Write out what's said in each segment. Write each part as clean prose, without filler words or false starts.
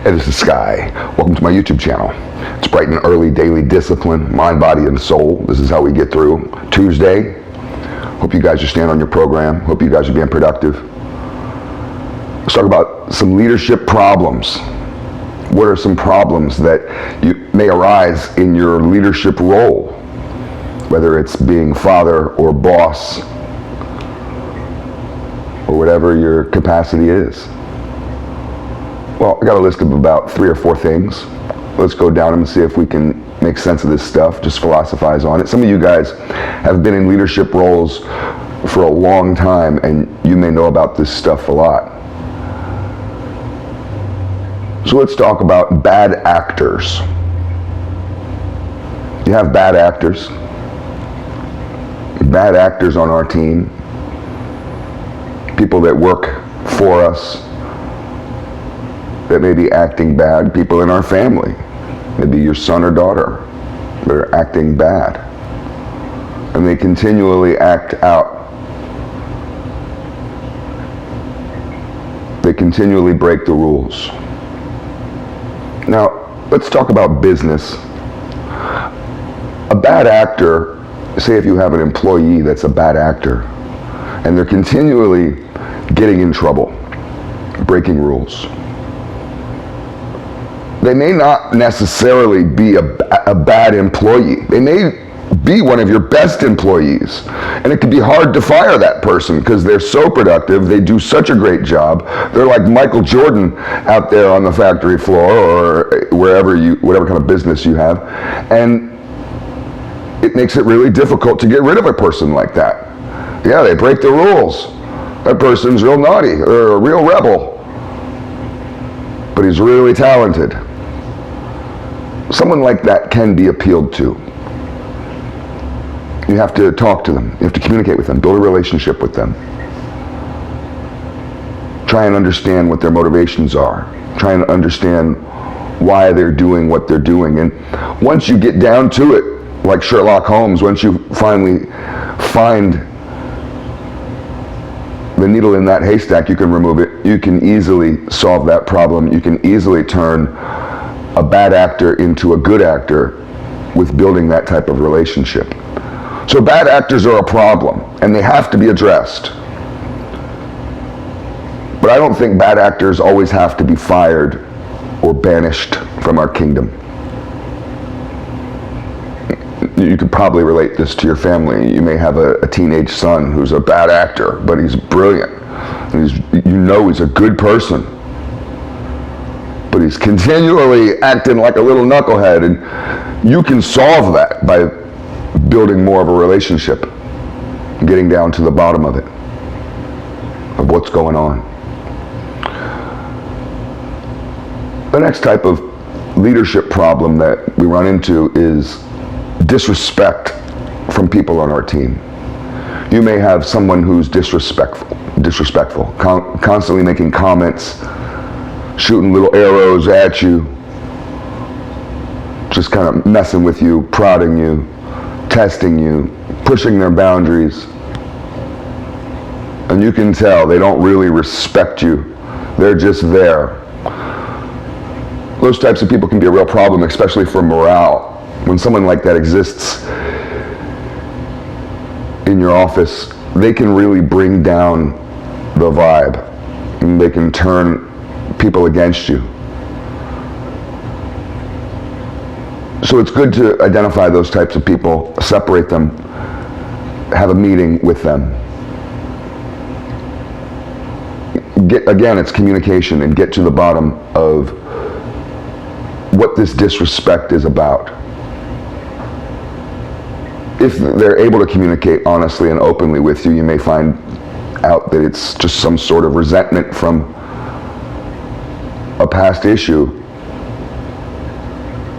Hey, this is Sky. Welcome to my YouTube channel. It's bright and early daily discipline, mind, body, and soul. This is how we get through Tuesday. Hope you guys are staying on your program. Hope you guys are being productive. Let's talk about some leadership problems. What are some problems that may arise in your leadership role? Whether it's being father or boss, or whatever your capacity is. Well, I got a list of about 3 or 4 things. Let's go down them and see if we can make sense of this stuff, just philosophize on it. Some of you guys have been in leadership roles for a long time, and you may know about this stuff a lot. So let's talk about bad actors. You have bad actors. Bad actors on our team. People that work for us that may be acting bad, people in our family, maybe your son or daughter, they're acting bad. And they continually act out. They continually break the rules. Now, let's talk about business. A bad actor, say if you have an employee that's a bad actor, and they're continually getting in trouble, breaking rules. They may not necessarily be a bad employee. They may be one of your best employees. And it can be hard to fire that person because they're so productive, they do such a great job. They're like Michael Jordan out there on the factory floor or whatever kind of business you have. And it makes it really difficult to get rid of a person like that. Yeah, they break the rules. That person's real naughty or a real rebel. But he's really talented. Someone like that can be appealed to. You have to talk to them. You have to communicate with them, build a relationship with them. Try and understand what their motivations are. Try and understand why they're doing what they're doing. And once you get down to it, like Sherlock Holmes, once you finally find the needle in that haystack, you can remove it. You can easily solve that problem. You can easily turn a bad actor into a good actor with building that type of relationship. So bad actors are a problem, and they have to be addressed. But I don't think bad actors always have to be fired or banished from our kingdom. You could probably relate this to your family. You may have a teenage son who's a bad actor, but he's brilliant. He's a good person. But he's continually acting like a little knucklehead, and you can solve that by building more of a relationship, getting down to the bottom of it, of what's going on. The next type of leadership problem that we run into is disrespect from people on our team. You may have someone who's disrespectful, constantly making comments, shooting little arrows at you, just kind of messing with you, prodding you, testing you, pushing their boundaries. And you can tell they don't really respect you. They're just there. Those types of people can be a real problem, especially for morale. When someone like that exists in your office, they can really bring down the vibe. And they can turn people against you. So it's good to identify those types of people, separate them, have a meeting with them. Again, it's communication, and get to the bottom of what this disrespect is about. If they're able to communicate honestly and openly with you, you may find out that it's just some sort of resentment from a past issue.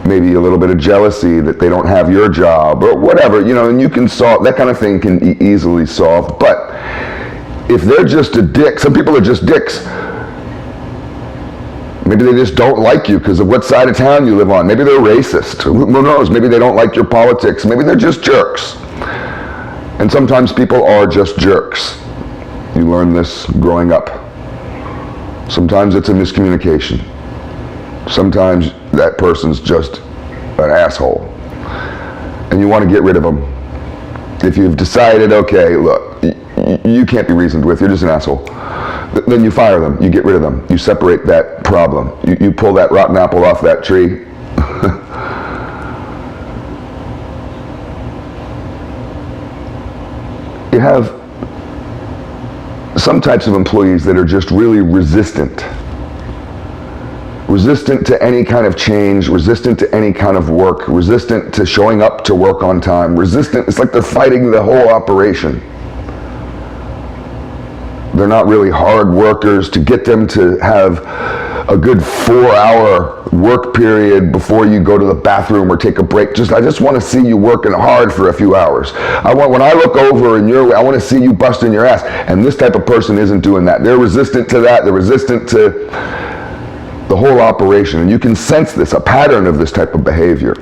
Maybe a little bit of jealousy that they don't have your job or whatever, and you can solve, that kind of thing can be easily solved. But if they're just a dick, some people are just dicks. Maybe they just don't like you because of what side of town you live on. Maybe they're racist. Who knows? Maybe they don't like your politics. Maybe they're just jerks. And sometimes people are just jerks. You learn this growing up. Sometimes it's a miscommunication. Sometimes that person's just an asshole, and you want to get rid of them. If you've decided, okay, look, you can't be reasoned with, you're just an asshole, then you fire them, you get rid of them, you separate that problem, you pull that rotten apple off that tree. You have some types of employees that are just really resistant to any kind of change, resistant to any kind of work, resistant to showing up to work on time, resistant. It's like they're fighting the whole operation. They're not really hard workers. To get them to have a good 4-hour work period before you go to the bathroom or take a break, I just want to see you working hard for a few hours. When I look over in your way, I want to see you busting your ass. And this type of person isn't doing that. They're resistant to that. They're resistant to the whole operation. And you can sense this, a pattern of this type of behavior.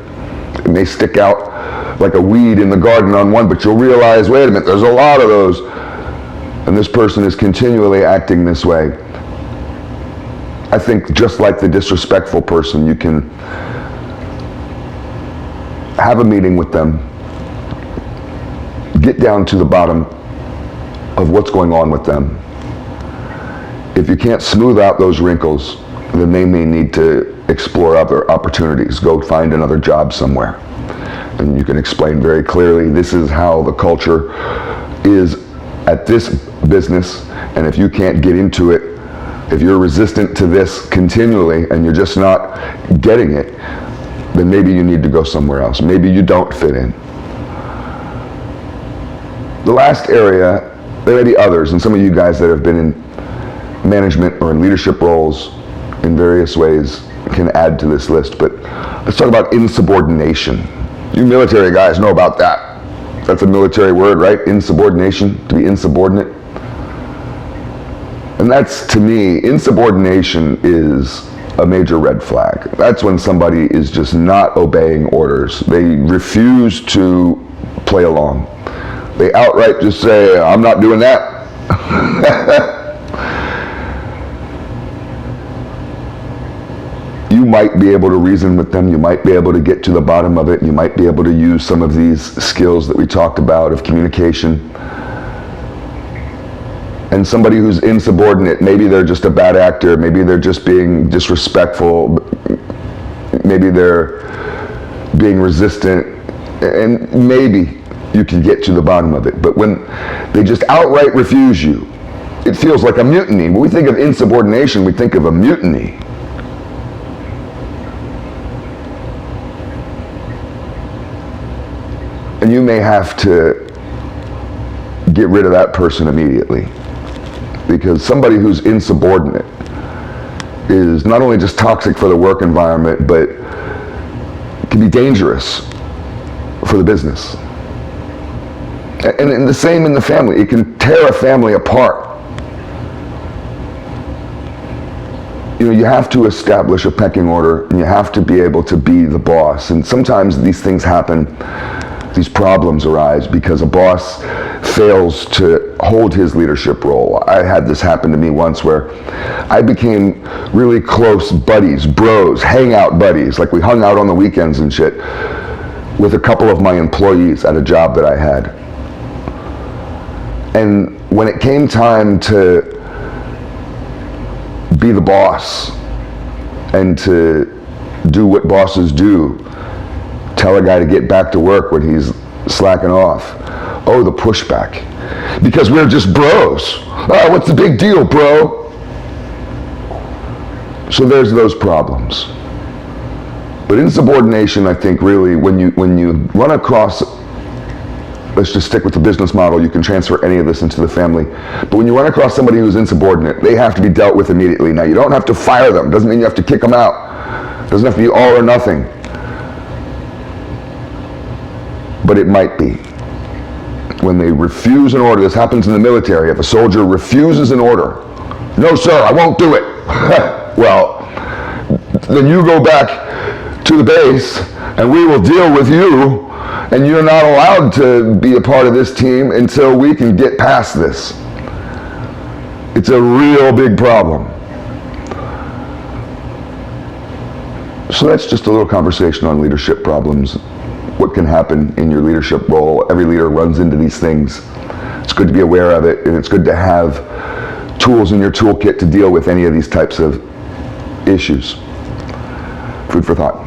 It may stick out like a weed in the garden on one, but you'll realize, wait a minute, there's a lot of those. And this person is continually acting this way. I think just like the disrespectful person, you can have a meeting with them, get down to the bottom of what's going on with them. If you can't smooth out those wrinkles, then they may need to explore other opportunities, go find another job somewhere. And you can explain very clearly, this is how the culture is at this business, and if you can't get into it, if you're resistant to this continually and you're just not getting it, then maybe you need to go somewhere else. Maybe you don't fit in. The last area, there may be others, and some of you guys that have been in management or in leadership roles in various ways can add to this list, but let's talk about insubordination. You military guys know about that. That's a military word, right? Insubordination, to be insubordinate. And that's, to me, insubordination is a major red flag. That's when somebody is just not obeying orders. They refuse to play along. They outright just say, I'm not doing that. You might be able to reason with them. You might be able to get to the bottom of it. You might be able to use some of these skills that we talked about of communication. And somebody who's insubordinate, maybe they're just a bad actor, maybe they're just being disrespectful, maybe they're being resistant, and maybe you can get to the bottom of it. But when they just outright refuse you, it feels like a mutiny. When we think of insubordination, we think of a mutiny. And you may have to get rid of that person immediately. Because somebody who's insubordinate is not only just toxic for the work environment, but can be dangerous for the business. And the same in the family. It can tear a family apart. You know, you have to establish a pecking order, and you have to be able to be the boss. And sometimes these things happen, these problems arise because a boss fails to hold his leadership role. I had this happen to me once where I became really close buddies, bros, hangout buddies, like we hung out on the weekends and shit, with a couple of my employees at a job that I had. And when it came time to be the boss and to do what bosses do, tell a guy to get back to work when he's slacking off. Oh, the pushback. Because we're just bros. Oh, what's the big deal, bro? So there's those problems. But insubordination, I think, really, when you run across, let's just stick with the business model, you can transfer any of this into the family. But when you run across somebody who's insubordinate, they have to be dealt with immediately. Now, you don't have to fire them. Doesn't mean you have to kick them out. Doesn't have to be all or nothing. But it might be. When they refuse an order, this happens in the military. If a soldier refuses an order, no sir, I won't do it. Well, then you go back to the base and we will deal with you, and you're not allowed to be a part of this team until we can get past this. It's a real big problem. So that's just a little conversation on leadership problems. What can happen in your leadership role? Every leader runs into these things. It's good to be aware of it, and it's good to have tools in your toolkit to deal with any of these types of issues. Food for thought.